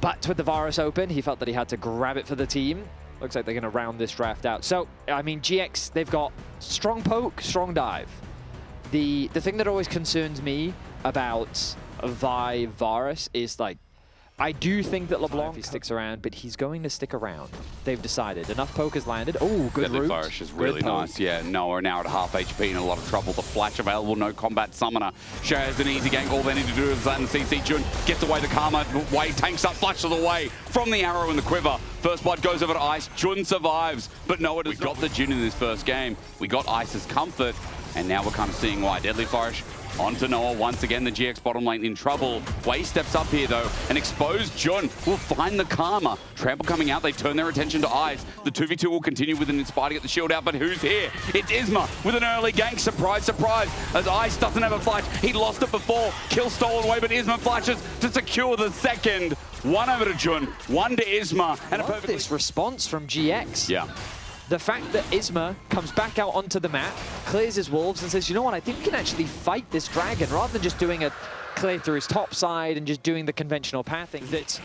But with the Varus open, he felt that he had to grab it for the team. Looks like they're going to round this draft out. So, I mean, GX, they've got strong poke, strong dive. The thing that always concerns me about Varus is, like, I do think that LeBlanc sticks around, but he's going to stick around. They've decided. Enough poke has landed. Oh, good route. Flourish is really nice. Yeah, Noah now at half HP in a lot of trouble. The flash available, no combat summoner. Shares an easy gank. All they need to do is land CC. Jun gets away the Karma. Wei tanks up, flashes away from the arrow in the quiver. First blood goes over to Ice. Jun survives, but Noah does. We got the Jun in this first game. We got Ice's comfort, and now we're kind of seeing why. Deadly Flourish onto Noah once again, the GX bottom lane in trouble. Wei steps up here though, and exposed Jun will find the Karma. Trample coming out, they turn their attention to Ice. The 2v2 will continue with an Inspire to get the shield out, but who's here? It's IZMA with an early gank, surprise, surprise, as Ice doesn't have a flash. He lost it before, kill stolen away, but IZMA flashes to secure the second. One over to Jun, one to IZMA, and a perfect this response from GX. Yeah. The fact that IZMA comes back out onto the map, clears his wolves, and says, you know what, I think we can actually fight this dragon, rather than just doing a clear through his top side and just doing the conventional pathing, that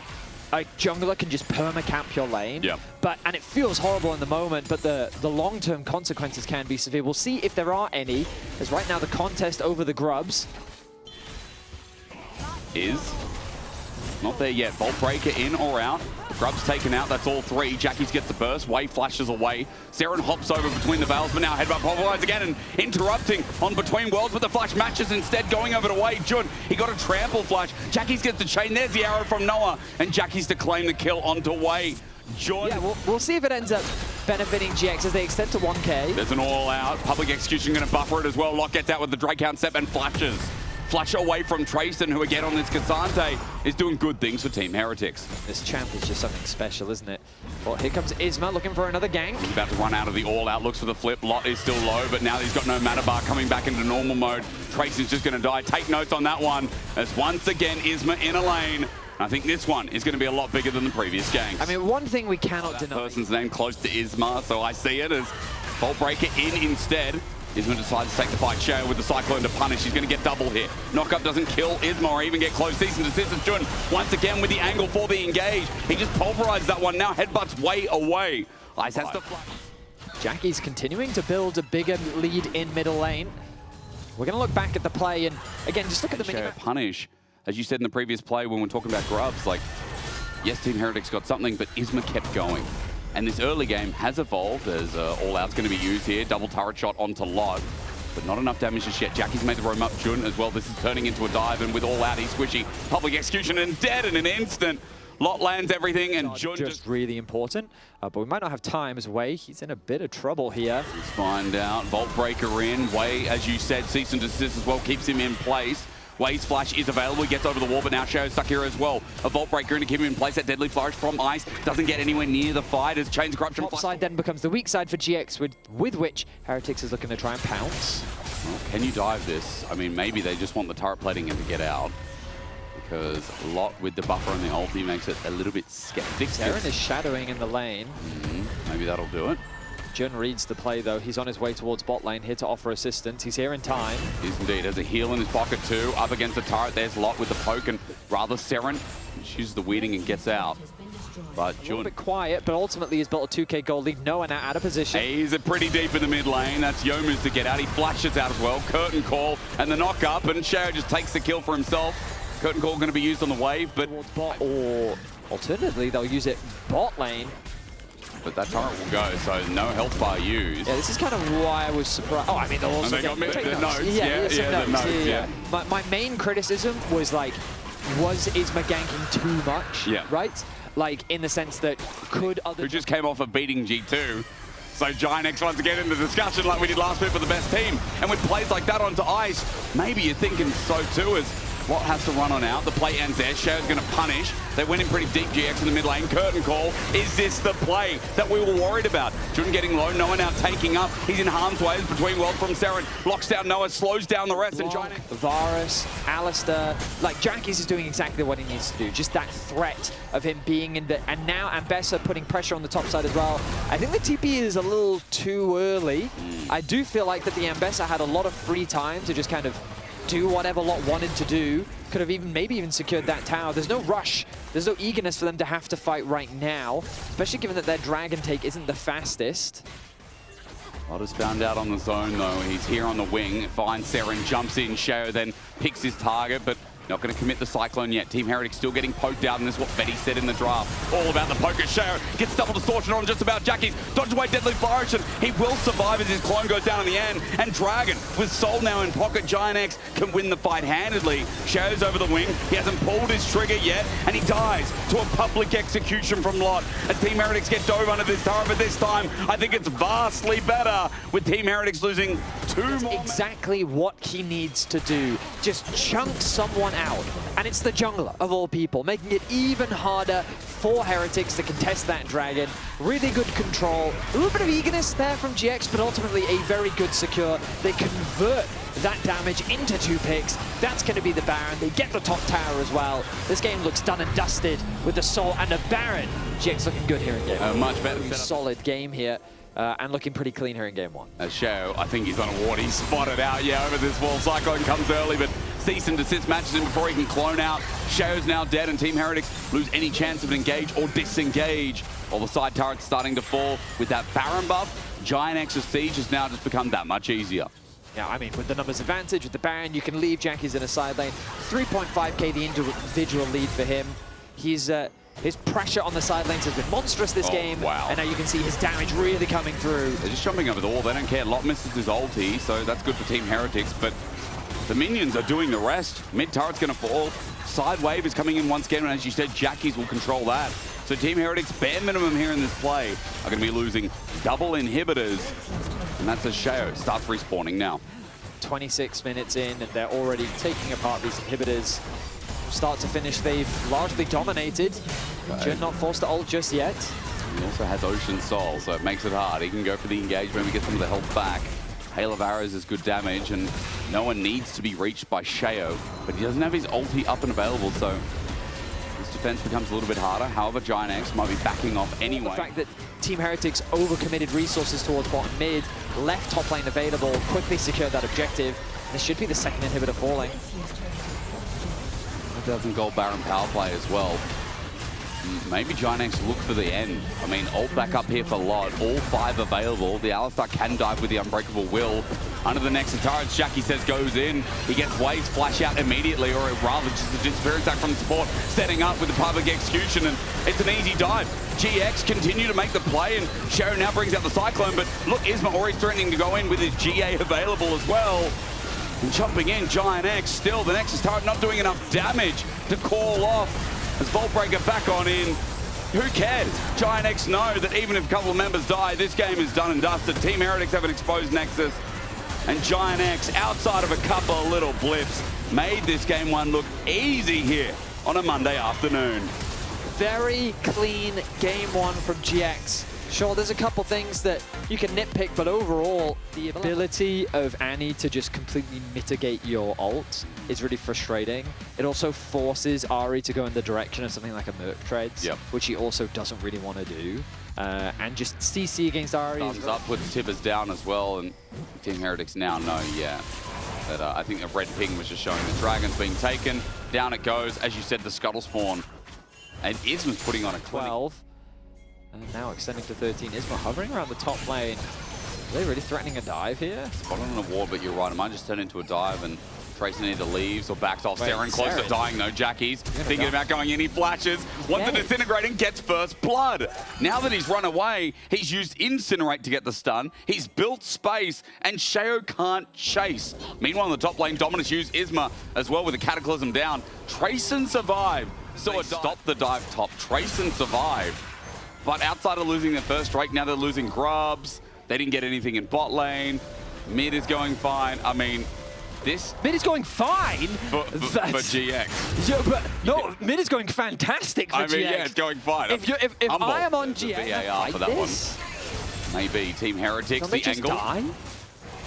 a jungler can just perma-camp your lane. Yeah. And it feels horrible in the moment, but the long-term consequences can be severe. We'll see if there are any, as right now the contest over the grubs is not there yet. Bolt Breaker in or out. Grub's taken out, that's all three. Jackies gets the burst, Wei flashes away. Seren hops over between the Veils, but now Headbutt pulverized again and interrupting on Between Worlds, but the flash matches instead going over to Wei. Jun, he got a trample flash. Jackies gets the chain, there's the arrow from Noah, and Jackies to claim the kill onto Wei. Jun. Yeah, we'll see if it ends up benefiting GX as they extend to 1K. There's an all-out. Public Execution going to buffer it as well. Lock gets out with the Drake count step and flashes. Flash away from Trayson, who again on this Cassante is doing good things for Team Heretics. This champ is just something special, isn't it? Well, here comes IZMA looking for another gank. He's about to run out of the all-out, looks for the flip. Lot is still low, but now he's got no mana bar coming back into normal mode. Trayson's just going to die. Take notes on that one, as once again IZMA in a lane. I think this one is going to be a lot bigger than the previous ganks. I mean, one thing we cannot deny. Person's name close to IZMA, so I see it as Bolt Breaker in instead. IZMA decides to take the fight. Shale with the Cyclone to punish. He's going to get double here. Knockup doesn't kill IZMA or even get close. Decent assist. Jun once again with the angle for the engage. He just pulverizes that one. Now Headbutt's way away. Ice has to fly. Jackie's continuing to build a bigger lead in middle lane. We're going to look back at the play and again, just look at the minimap. Punish, as you said in the previous play when we're talking about grubs, like, yes, Team Heretics got something, but IZMA kept going. And this early game has evolved as All Out's going to be used here. Double turret shot onto Lot, but not enough damage just yet. Jackie's made the roam up Jun as well. This is turning into a dive, and with All Out, he's squishy. Public Execution and dead in an instant. Lot lands everything, and Jun just really important. But we might not have time as Wei. He's in a bit of trouble here. Let's find out. Vault Breaker in. Wei, as you said, cease and desist as well, keeps him in place. Wei's flash is available, he gets over the wall, but now Shao's stuck here as well. A Vault Breaker in to keep him in place. That Deadly Flourish from Ice doesn't get anywhere near the fight as Chains Corruption. Top side then becomes the weak side for GX, with which Heretics is looking to try and pounce. Well, can you dive this? I mean, maybe they just want the turret plating in to get out, because Lot with the buffer and the ulti makes it a little bit skeptic. Seren is shadowing in the lane. Maybe that'll do it. Jun reads the play though. He's on his way towards bot lane, here to offer assistance. He's here in time. He's indeed. Has a heal in his pocket too. Up against the turret. There's Lot with the poke, and rather Seren uses the weeding and gets out. But a little bit quiet, but ultimately he's built a 2K gold lead. Noah now out of position. He's pretty deep in the mid lane. That's Yomu's to get out. He flashes out as well. Curtain Call and the knock up, and Shao just takes the kill for himself. Curtain Call going to be used on the wave, but bot, or alternatively they'll use it bot lane. But that turret will go, so no health bar used. Yeah, this is kind of why I was surprised. Oh, I mean, they'll also get the notes. Yeah. My main criticism was like, was IZMA ganking too much? Yeah. Right? Like, in the sense that could other... Who just came off of beating G2. So GiantX wants to get into the discussion like we did last week for the best team. And with plays like that onto Ice, maybe you're thinking so too, as Lot has to run on out. The play ends there. Shao's going to punish. They went in pretty deep, GX in the mid lane. Curtain Call. Is this the play that we were worried about? Jun getting low. Noah now taking up. He's in harm's way between World from Seren. Locks down Noah, slows down the rest. And GiantX. Varus, Alistair. Like, Jackie's is doing exactly what he needs to do. Just that threat of him being in the... And now Ambessa putting pressure on the top side as well. I think the TP is a little too early. I do feel like that the Ambessa had a lot of free time to just kind of do whatever Lot wanted to do. Could have even maybe even secured that tower. There's no rush. There's no eagerness for them to have to fight right now, especially given that their dragon take isn't the fastest. Lot has found out on the zone though. He's here on the wing, finds Seren, jumps in, Sheo then picks his target, but not going to commit the Cyclone yet. Team Heretics still getting poked out, and this is what Betty said in the draft. All about the poker. Sheo gets double distortion on just about Jackie's. Dodges away Deadly Flourish, and he will survive as his clone goes down in the end. And Dragon, with Soul now in pocket, GiantX can win the fight handedly. Sheo's over the wing. He hasn't pulled his trigger yet, and he dies to a public execution from Lot. As Team Heretics get dove under this turret, but this time I think it's vastly better, with Team Heretics losing two more. Exactly what he needs to do. Just chunk someone out. And it's the jungler, of all people, making it even harder for Heretics to contest that dragon. Really good control. A little bit of eagerness there from GX, but ultimately a very good secure. They convert that damage into 2 picks. That's going to be the Baron. They get the top tower as well. This game looks done and dusted with the Soul and a Baron. GX looking good here in game 1. Much better. Solid game here. And looking pretty clean here in game 1. Sheo, I think he's on a ward. He's spotted out, yeah, over this wall. Cyclone comes early, but cease and desist matches him before he can clone out. Sheo's now dead, and Team Heretics lose any chance of an engage or disengage. All the side turrets starting to fall. With that Baron buff, GiantX's siege has now just become that much easier. Yeah, I mean, with the numbers advantage, with the Baron, you can leave Jackie's in a side lane. 3.5k the individual lead for him. His pressure on the side lanes has been monstrous this game. Wow. And now you can see his damage really coming through. They're just jumping over the wall. They don't care. Lot misses his ulti, so that's good for Team Heretics. But the minions are doing the rest. Mid turret's going to fall. Side wave is coming in once again, and as you said, Jackie's will control that. So Team Heretics, bare minimum here in this play, are going to be losing double inhibitors. And that's as Sheo starts respawning now. 26 minutes in, and they're already taking apart these inhibitors. Start to finish, they've largely dominated. Jun not forced to ult just yet. He also has Ocean Soul, so it makes it hard. He can go for the engagement and get some of the health back. Hail of Arrows is good damage, and no one needs to be reached by Sheo, but he doesn't have his ulti up and available, so his defense becomes a little bit harder. However, GiantX might be backing off anyway. The fact that Team Heretics overcommitted resources towards bottom mid, left top lane available, quickly secured that objective. This should be the second inhibitor falling. 1,000 gold Baron power play as well. Maybe GiantX look for the end. I mean, ult back up here for Lot. All 5 available. The Alistar can dive with the Unbreakable Will. Under the Nexus turrets, Jackie says goes in. He gets Waves flash out immediately, or rather just a disappearance attack from support, setting up with the public execution, and it's an easy dive. GX continue to make the play, and Sheo now brings out the Cyclone, but look, Isma already threatening to go in with his GA available as well. And jumping in, GiantX still, the Nexus turret not doing enough damage to call off. As Voltbreaker back on in, who cares? GiantX know that even if a couple of members die, this game is done and dusted. Team Heretics have an exposed Nexus, and GiantX, outside of a couple of little blips, made this game 1 look easy here on a Monday afternoon. Very clean game 1 from GX. Sure, there's a couple things that you can nitpick, but overall, the ability of Annie to just completely mitigate your ult is really frustrating. It also forces Ahri to go in the direction of something like a Merc Treads, which he also doesn't really want to do. And just CC against Ahri. Thumbs up, puts Tibbers down as well, and Team Heretics now know, that I think a red ping was just showing the Dragon's being taken. Down it goes, as you said, the Scuttle Spawn. And Isma's putting on a 12. And now extending to 13. Isma hovering around the top lane. Are they really threatening a dive here? Spotted on a ward, but you're right. It might just turn into a dive, and Tracer either leaves or backs off. Seren close to dying though. Jackie's thinking about going in. He flashes. Wants to disintegrate and gets first blood. Now that he's run away, he's used Incinerate to get the stun. He's built space, and Sheo can't chase. Meanwhile, in the top lane, Dominus used Isma as well with the Cataclysm down. Trayson survived. So it stopped the dive top. Trayson survived. But outside of losing their first strike, now they're losing grubs. They didn't get anything in bot lane. Mid is going fine. I mean, this... Mid is going fine? For GX. Yeah, but no, mid is going fantastic for GX. I mean, yeah, it's going fine. If I am on GX, VAR for that one. Maybe Team Heretics, the angle. Die?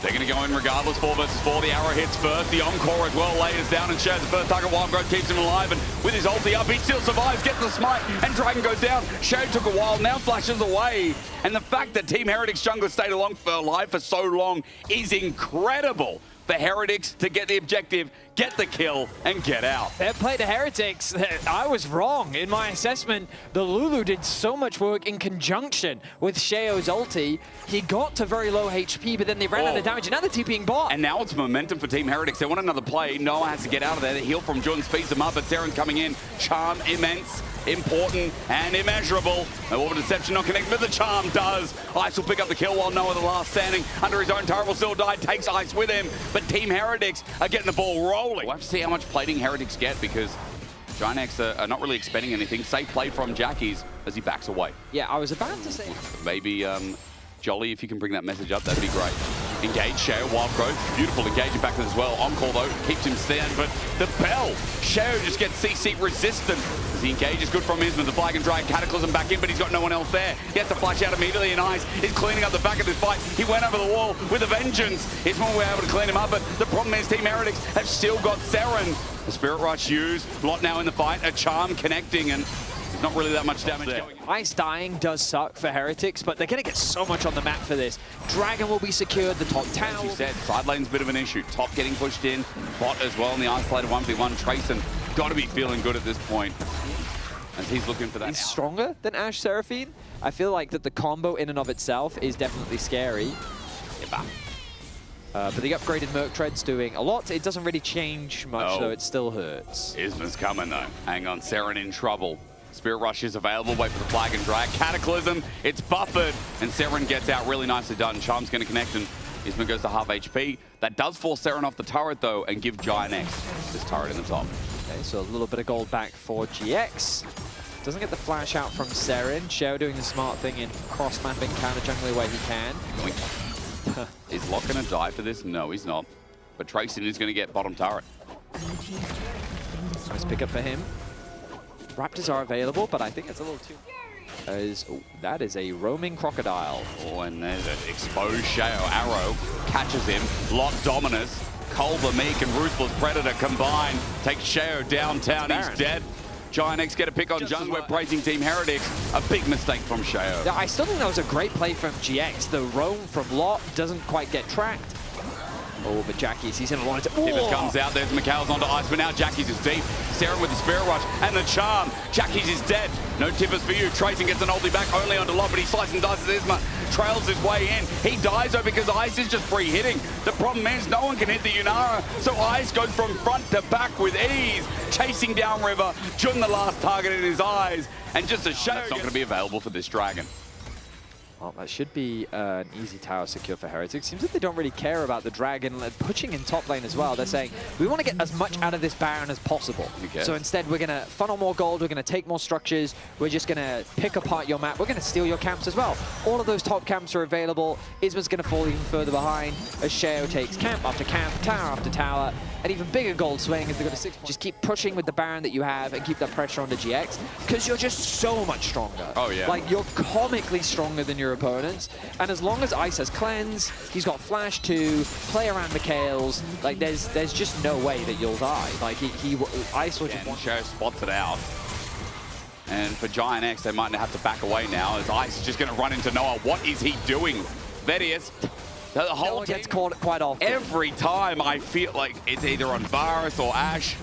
They're going to go in regardless, 4 versus 4. The arrow hits first. The Encore as well lays down and shares the first target. Wild Growth keeps him alive, and with his ulti up, he still survives, gets the smite, and Dragon goes down. Shade took a while, now flashes away. And the fact that Team Heretics jungler stayed alive for so long is incredible. for Heretics to get the objective, get the kill, and get out. Fair play to Heretics. I was wrong in my assessment. The Lulu did so much work in conjunction with Sheo's ulti. He got to very low HP, but then they ran out of damage. And now they're TPing bot. And now it's momentum for Team Heretics. They want another play. Noah has to get out of there. The heal from Jun speeds them up, but Seren's coming in. Charm immense, important, and immeasurable. The Orb of Deception not connected, but the Charm does. Ice will pick up the kill while Noah, the last standing, under his own turret, will still die, takes Ice with him. But Team Heretics are getting the ball rolling. We'll have to see how much plating Heretics get, because GiantX are not really expending anything. Safe play from Jackie's as he backs away. Yeah, I was about to say. Maybe Jolly, if you can bring that message up, that'd be great. Engage, Sheo, Wild Growth, beautiful engaging back as well. On-call though, keeps him stand, but the bell, Sheo just gets CC resistant. As he engages, good from Isman, the flag and drag Cataclysm back in, but he's got no one else there. He has to flash out immediately, and Ice is cleaning up the back of this fight. He went over the wall with a vengeance. Isman were able to clean him up, but the problem is Team Heretics have still got Seren. The Spirit Rush used, Lot now in the fight, a Charm connecting, and there's not really that much damage going on. Ice dying does suck for Heretics, but they're going to get so much on the map for this. Dragon will be secured, the top tower. As you said, side lane's a bit of an issue. Top getting pushed in, bot as well in the isolated 1v1. Trayson got to be feeling good at this point as he's looking for that. He's stronger than Ashe Seraphine. I feel like that the combo in and of itself is definitely scary. But the upgraded Merc Tread's doing a lot. It doesn't really change much, though it still hurts. Isman's coming though. Hang on, Seren in trouble. Spirit Rush is available, wait for the flag and drag. Cataclysm, it's buffered, and Seren gets out, really nicely done. Charm's going to connect, and Isman goes to half HP. That does force Seren off the turret, though, and give GiantX this turret in the top. Okay, so a little bit of gold back for GX. Doesn't get the flash out from Seren. Sheo doing the smart thing in cross-mapping, counter-jungling where he can. Is Locke going to die for this? No, he's not. But Trayson is going to get bottom turret. Nice pick up for him. Raptors are available, but I think it's a little too... that is a roaming crocodile. Oh, and there's an exposed Sheo. Arrow catches him. Lot Dominus. Culver, Meek, and Ruthless Predator combined. Takes Sheo downtown. He's dead. GiantX get a pick on Jung. We're praising Team Heretics. A big mistake from Sheo. Yeah, I still think that was a great play from GX. The roam from Lot doesn't quite get tracked. Oh, but Jackie's, he's in a lot of... Tibbers comes out, there's Mikhail's onto Ice, but now Jackie's is deep. Seren with the Spirit Rush and the Charm. Jackie's is dead. No Tibbers for you. Trayson gets an ulti back only onto Lot, but he slices and dices Isma. Trails his way in. He dies though because Ice is just free hitting. The problem is no one can hit the Yunara, so Ice goes from front to back with ease, chasing down River. Jun the last target in his eyes, and just a show. It's not going to be available for this Dragon. Well, that should be an easy tower secure for Heretics. Seems like they don't really care about the Dragon pushing in top lane as well. They're saying, we want to get as much out of this Baron as possible. So instead, we're going to funnel more gold, we're going to take more structures, we're just going to pick apart your map, we're going to steal your camps as well. All of those top camps are available. Isma's going to fall even further behind as Sheo takes camp after camp, tower after tower, an even bigger gold swing as they've got a 6 point. Just keep pushing with the Baron that you have and keep that pressure on the GX, because you're just so much stronger. Oh, yeah. Like, you're comically stronger than your opponents, and as long as Ice has cleanse, he's got flash too, play around Mikhail's, like there's just no way that you'll die. Like Ice will just... Sheo spots it out. And for GiantX, they might have to back away now as Ice is just going to run into Noah. What is he doing? Vedius. The whole Noah gets caught quite often. Every time I feel like it's either on Varus or Ashe.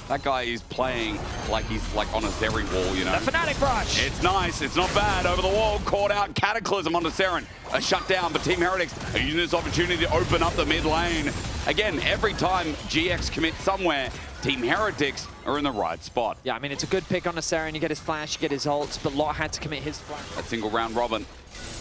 That guy is playing like he's like on a Zeri wall, you know. The Fnatic Rush! It's nice, it's not bad. Over the wall, caught out, Cataclysm onto Seren. A shutdown, but Team Heretics are using this opportunity to open up the mid lane. Again, every time GX commits somewhere, Team Heretics are in the right spot. Yeah, I mean, it's a good pick on a Seren. You get his flash, you get his ults, but Lot had to commit his flash. That single round robin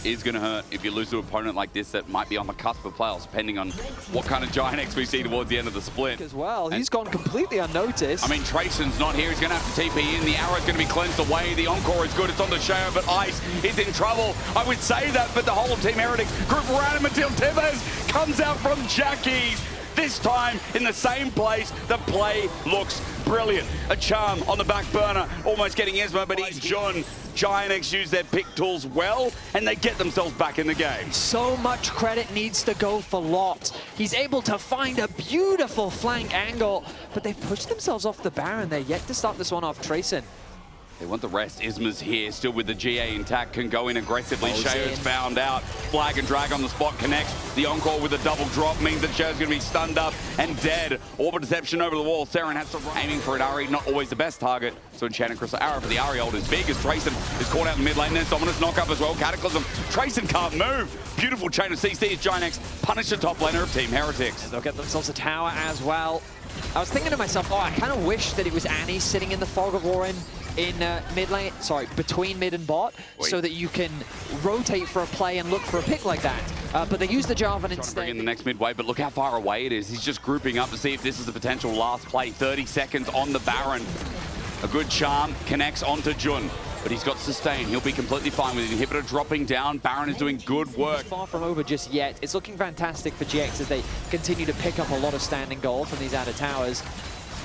is going to hurt if you lose to an opponent like this that might be on the cusp of playoffs, depending on what kind of GiantX we see towards the end of the split. As well, he's gone completely unnoticed. I mean, Trayson's not here. He's going to have to TP in. The arrow's going to be cleansed away. The encore is good. It's on the Sheo, but Ice is in trouble. I would say that, but the whole of Team Heretics group around him until Tibbers comes out from Jackie's. This time in the same place. The play looks brilliant. A Charm on the back burner, almost getting Isma, but he's Jun. GiantX use their pick tools well, and they get themselves back in the game. So much credit needs to go for Lot. He's able to find a beautiful flank angle, but they've pushed themselves off the Baron. They're yet to start this one off. Trayson They want the rest. Isma's here, still with the GA intact, can go in aggressively. Goes Shea's in. found out. Flag and drag on the spot connects. The encore with a double drop means that Shea's going to be stunned up and dead. Orbit deception over the wall. Seren has to run. Aiming for an Ari, not always the best target. So Enchanted Crystal Arrow, but the Ari ult is big as Trayson is caught out in mid lane. There's Dominus knock up as well. Cataclysm. Trayson can't move. Beautiful chain of CC as GiantX punish the top laner of Team Heretics. They'll get themselves a tower as well. I was thinking to myself, I kind of wish that it was Annie sitting in the Fog of War in mid lane, sorry, between mid and bot, so that you can rotate for a play and look for a pick like that. But they use the Jarvan instead. Bring in the next mid wave, but look how far away it is. He's just grouping up to see if this is the potential last play. 30 seconds on the Baron. A good charm connects onto Jun, but he's got sustain. He'll be completely fine with the inhibitor dropping down. Baron is doing good work. Far from over just yet. It's looking fantastic for GX as they continue to pick up a lot of standing gold from these outer towers.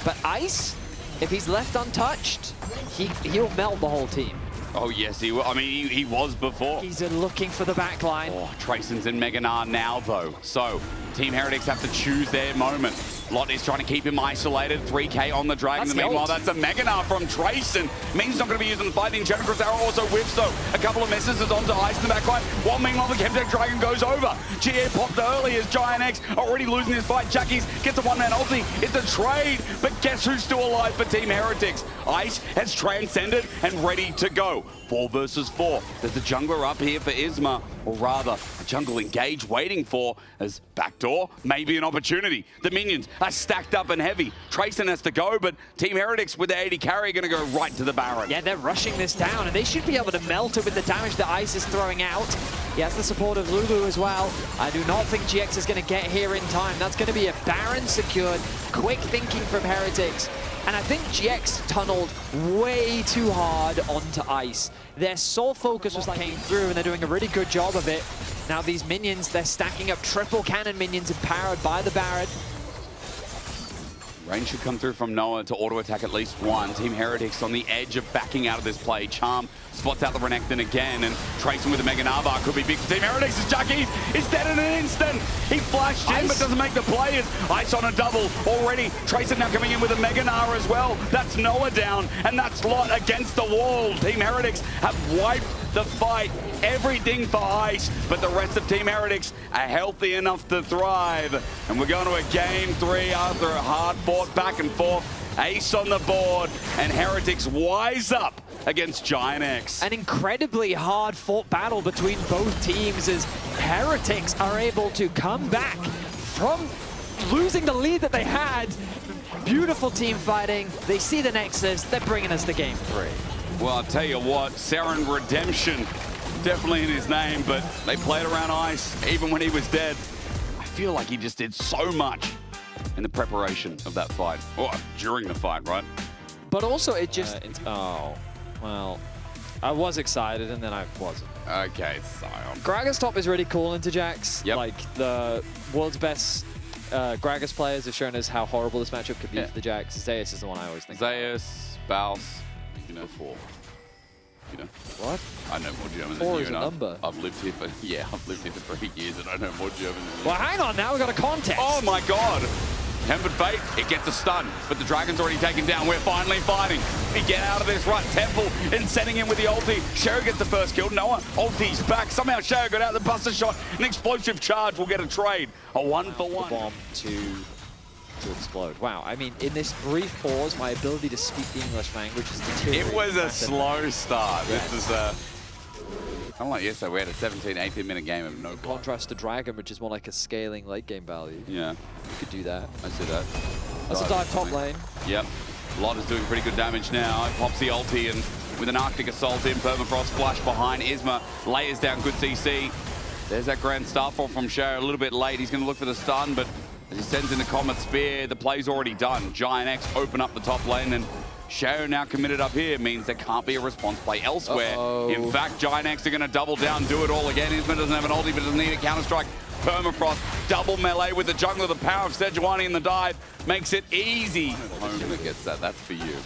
But Ice, if he's left untouched, he'll melt the whole team. Oh yes, he will. I mean, he was before. He's looking for the backline. Oh, Trayson's in Mega Gnar now though. So Team Heretics have to choose their moment. Lot is trying to keep him isolated. 3K on the Dragon. Meanwhile, that's a Mega Gnar from Trayson. Means he's not going to be using the fight. The Enchanted Crystal Arrow also whiffs though. A couple of misses is onto Ice in the backline. While meanwhile, the Chemtech Dragon goes over. GA popped early as GiantX already losing his fight. Jackies gets a one-man ulti. It's a trade, but guess who's still alive for Team Heretics? Ice has transcended and ready to go. 4 versus 4. There's the jungler up here for Isma, or rather, a jungle engage waiting for as backdoor, maybe an opportunity. The minions are stacked up and heavy. Trayson has to go, but Team Heretics with the 80 carry are going to go right to the Baron. Yeah, they're rushing this down, and they should be able to melt it with the damage that Ice is throwing out. He has the support of Lulu as well. I do not think GX is going to get here in time. That's going to be a Baron secured. Quick thinking from Heretics. And I think GX tunneled way too hard onto Ice. Their sole focus was came through, and they're doing a really good job of it. Now these minions, they're stacking up triple cannon minions empowered by the Baron. Rain should come through from Noah to auto-attack at least one. Team Heretics on the edge of backing out of this play. Charm spots out the Renekton again, and Trayson with a Mega Gnar could be big for Team Heretics. As Jackie is dead in an instant. He flashed in, but doesn't make the players. Ice on a double already. Trayson now coming in with a Mega Gnar as well. That's Noah down, and that's Lot against the wall. Team Heretics have wiped the fight. Everything for Ice, but the rest of Team Heretics are healthy enough to thrive. And we're going to a game 3 after a hard-fought back and forth. Ace on the board, and Heretics wise up against GiantX. An incredibly hard-fought battle between both teams as Heretics are able to come back from losing the lead that they had. Beautiful team fighting. They see the Nexus. They're bringing us to game 3. Well, I'll tell you what, Seren Redemption, definitely in his name, but they played around Ice even when he was dead. I feel like he just did so much in the preparation of that fight, or during the fight, right? But also it just, oh, well, I was excited and then I wasn't. Okay, Sion. Gragas top is really cool into Jax. Yep. Like the world's best Gragas players have shown us how horrible this matchup could be for the Jax. Zeus is the one I always think. Zeus, Baus, you know, 4. You know, what? I know more German 4 than you. is a number. I've lived here for, I've lived here for 3 years and I know more German than you. Well, hang on now, we've got a contest. Oh my God. Tempered Fate, it gets a stun, but the Dragon's already taken down. We're finally fighting. We get out of this rut. Temple in setting in with the ulti. Sherry gets the first kill. Noah, ulti's back. Somehow Sherry got out the buster shot. An explosive charge will get a trade. A 1-for-1. Bomb to explode. Wow, I mean, in this brief pause, my ability to speak the English language is deteriorating. It was a slow start. Yes. This is kind of like yesterday, we had a 17, 18-minute game of no contrast to Dragon, which is more like a scaling late game value. Yeah. You could do that. I see that. That's a dive top lane. Yep. Lot is doing pretty good damage now. Pops the ulti and with an Arctic Assault in, Permafrost flash behind. Isma layers down good CC. There's that Grand Starfall from Sher a little bit late. He's going to look for the stun, but as he sends in the Comet Spear, the play's already done. GiantX open up the top lane, and Shao now committed up here means there can't be a response play elsewhere. In fact, GiantX are going to double down, do it all again. Isma doesn't have an ulti, but doesn't need a counter-strike. Permafrost, double melee with the jungler. The power of Sejuani in the dive makes it easy. Homer gets that, that's for you.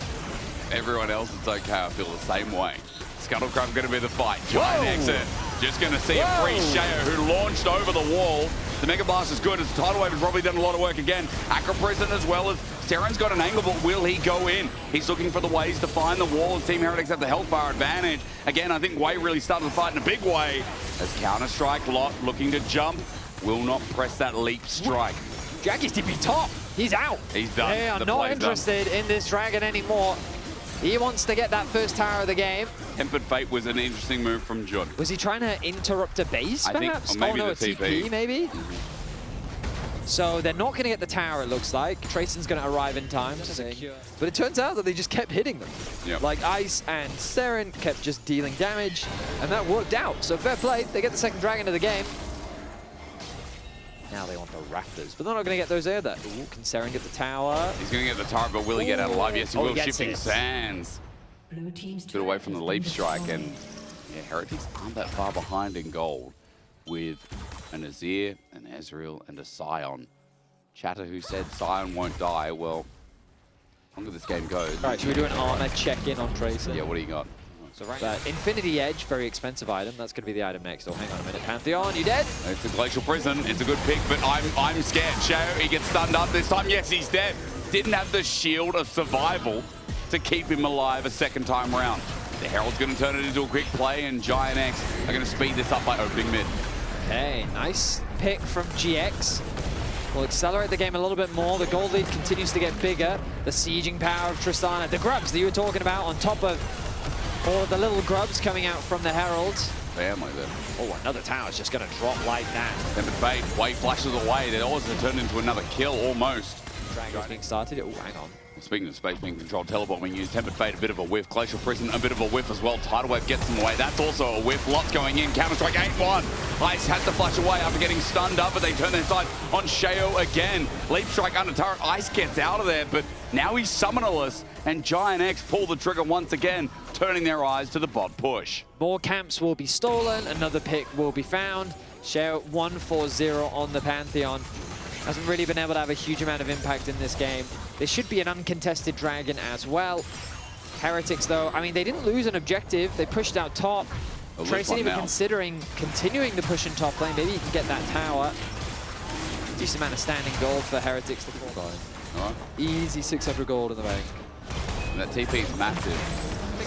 Everyone else, it's okay, I feel the same way. Scuttlecraft going to be the fight. GiantX just going to see a free Shao who launched over the wall. The Mega Blast is good as Tidal Wave has probably done a lot of work again. Acro Prison as well as Seren's got an angle, but will he go in? He's looking for the ways to find the walls. Team Heretics have the health bar advantage. Again, I think Way really started the fight in a big way. As Counter-Strike, Lot looking to jump, will not press that leap strike. Jackie's TP top. He's out. He's done. They are not interested in this Dragon anymore. He wants to get that first tower of the game. Tempered Fate was an interesting move from Jun. Was he trying to interrupt a base, perhaps? Think, or maybe no, the TP, maybe? So they're not going to get the tower, it looks like. Trayson's going to arrive in time. But it turns out that they just kept hitting them. Yep. Like Ice and Seren kept just dealing damage, and that worked out. So fair play, they get the second Dragon of the game. Now they want the Raptors, but they're not going to get those either. Ooh, can Seren get the tower? He's going to get the tower, but will he get out alive? Yes, he will. Shifting sands. Bit away from the leap strike, and yeah, Heretics aren't that far behind in gold with an Azir, an Ezreal, and a Sion. Chatter who said Sion won't die. Well, the longer this game goes. All right, should we do an armor check-in on Tracer? Yeah, what do you got? So Infinity Edge, very expensive item. That's going to be the item next. Oh, hang on a minute. Pantheon, you dead? It's a Glacial Prison. It's a good pick, but I'm scared. Shao, he gets stunned up this time. Yes, he's dead. Didn't have the shield of survival to keep him alive a second time round. The Herald's going to turn it into a quick play, and GiantX are going to speed this up by opening mid. Okay, nice pick from GX. Will accelerate the game a little bit more. The gold lead continues to get bigger. The sieging power of Tristana. The grubs that you were talking about on top of all of the little grubs coming out from the Heralds. Family there. Oh, another tower's just going to drop like that. Tempered Fate, Way flashes away. They're also turned into another kill, almost. Dragon's being started. Oh, hang on. Speaking of space being controlled, teleport being used. Tempered Fate, a bit of a whiff. Glacial Prison, a bit of a whiff as well. Tidal Wave gets them away. That's also a whiff. Lots going in. Counter-Strike 8-1. Ice has to flash away after getting stunned up, but they turn their side on Shao again. Leap Strike under turret. Ice gets out of there, but now he's summonerless, and GiantX pull the trigger once again, turning their eyes to the bot push. More camps will be stolen. Another pick will be found. Shao 1-4-0 on the Pantheon. Hasn't really been able to have a huge amount of impact in this game. There should be an uncontested Dragon as well. Heretics, though, I mean, they didn't lose an objective. They pushed out top. Tracy even considering continuing the push in top lane. Maybe he can get that tower. Decent amount of standing gold for Heretics to fall by. Right. Easy 600 gold in the bank. And that TP is massive.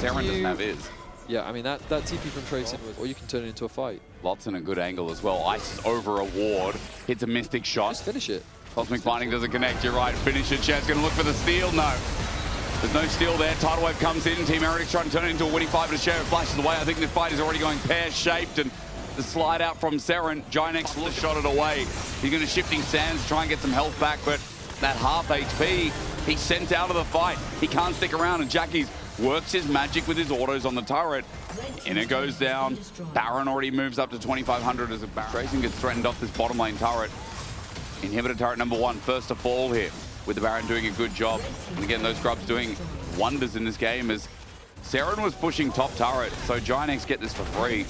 Seren doesn't have his. Yeah, I mean, that TP from Tracy, or you can turn it into a fight. Lots in a good angle as well. Ice is over a ward. Hits a Mystic shot. Just finish it. Cosmic Binding doesn't connect. You're right. Finish it. Chad's going to look for the steal. No. There's no steal there. Tidal Wave comes in. Team Heretics trying to turn it into a winning fight, but Shao flashes away. I think the fight is already going pear-shaped, and the slide out from Seren. GiantX shot it away. He's going to Shifting Sands, try and get some health back, but that half HP, he's sent out of the fight. He can't stick around, and Jackie's works his magic with his autos on the turret. And it goes down. Baron already moves up to 2,500 as a Baron. Tracer gets threatened off this bottom lane turret. Inhibitor turret number 1, first to fall here, with the Baron doing a good job. And again, those grubs doing wonders in this game as Seren was pushing top turret, so GiantX get this for free.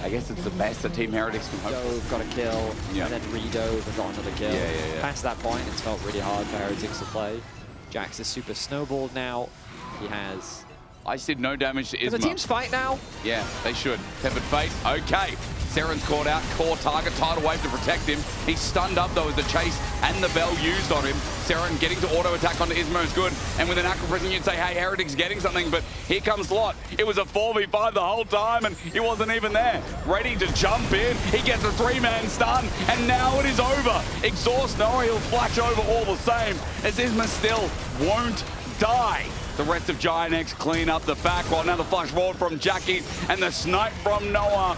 I guess it's the best that Team Heretics can hope. Dove got a kill, and then Redove and got another kill. Yeah. Past that point, it's felt really hard for Heretics to play. Jax is super snowballed now. He has... Ice did no damage to Isma. Can the teams fight now? Yeah, they should. Tempered Fate, okay. Seren's caught out, core target, Tidal Wave to protect him. He's stunned up though as the chase and the bell used on him. Seren getting to auto attack onto Isma is good. And with an Aqua Prison, you'd say, hey, Heretics getting something, but here comes Lot. It was a 4v5 the whole time, and he wasn't even there. Ready to jump in. He gets a 3-man stun, and now it is over. Exhaust Noah, he'll flash over all the same, as Isma still won't die. The rest of GiantX clean up the back, while now the flash forward from Jackie and the snipe from Noah.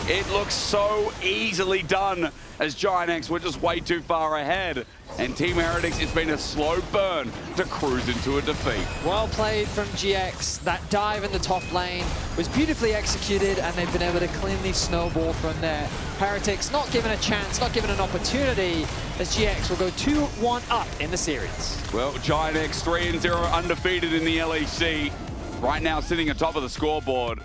It looks so easily done as GiantX were just way too far ahead. And Team Heretics, it's been a slow burn to cruise into a defeat. Well played from GX. That dive in the top lane was beautifully executed, and they've been able to cleanly snowball from there. Heretics not given a chance, not given an opportunity, as GX will go 2-1 up in the series. Well, GiantX 3-0 undefeated in the LEC. Right now sitting atop of the scoreboard.